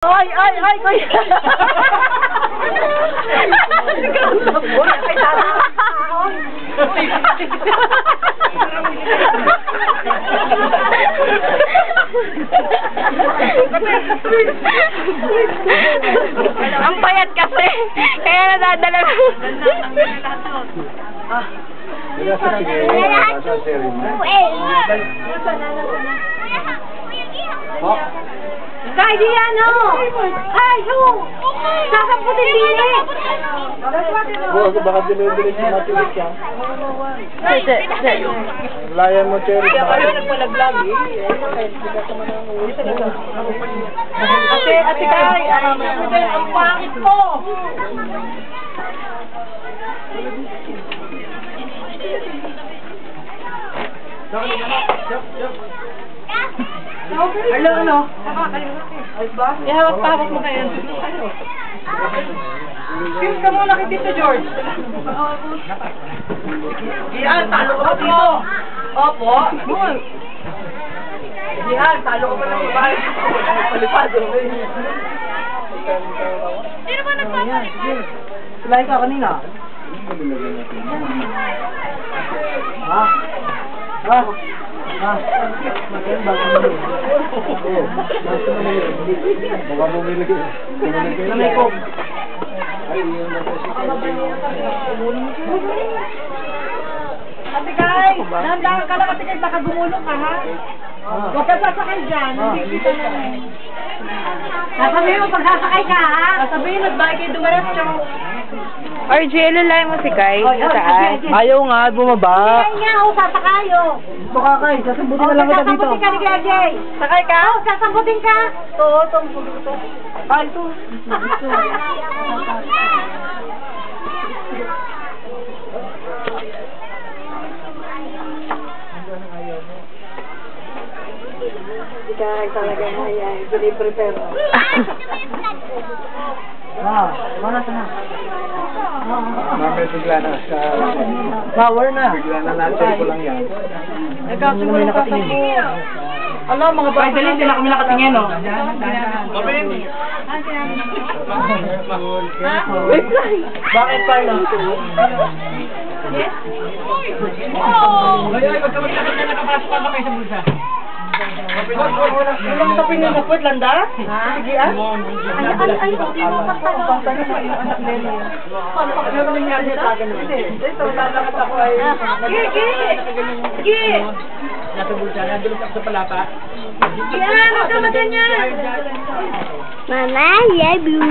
Ay, kuya! Ang payat kasi. Kaya nadadala mo. Kay, di yan, oh! Ay, yung! Sasamputin din eh! Baka dinudulog si Matulik yan. Layan mo, Cherry. Kaya kayo nagpalaglag eh. Ate Kay, ang pangit ko! Hello, ano? Ihawak-tawak mo kayo. Kiss ka muna kay Tito George. Yan, talo ka dito. Opo. Yan, talo ka pa ng babae. Palipado. Sino ba nagpapalit? Sulay ka kanina. Ha? Ha? Ha? Baka bumili ko. Lamay ko. Ate Kay, nandahan ka lang, Ate Kay, baka gumulong ka, ha? Huwag ka sasakay dyan, hindi kita na eh. Sasabihin mo, pag sasakay ka, ha? Sasabihin, nagbahay kayo dumaretso. RJ, lulay mo si Kai. Saan? Ayaw nga, bumaba. Kaya nga, sasakayo. Ito ka, Kay. Sasambutin na lang kita dito. Sasambutin ka ni Gagay. Sakay ka? Sasambutin ka. Ito. Ay, ito. Kaya talaga na yan. Piniprepare. Mana sana? Mamaya bigla na sa... Power na. Bigla na natin ko lang yan. Nagkaso mo nakatingin. Alam, mga bahay dali, hindi na kami nakatingin, no? Bakit pa lang? Yes? Ay, magkamagkakot na nakapasok pa kayo sa bulsa. Ang tapin na napot, landa? Sige, ah? Ay, hindi mo magtanong. Paano pa kami nangyari sa akin? Ito, lalakas ako ay... Sige! Nasa bulsa, nandulog ako sa palapa. Sige, magkamatyan niya! Mama, love you.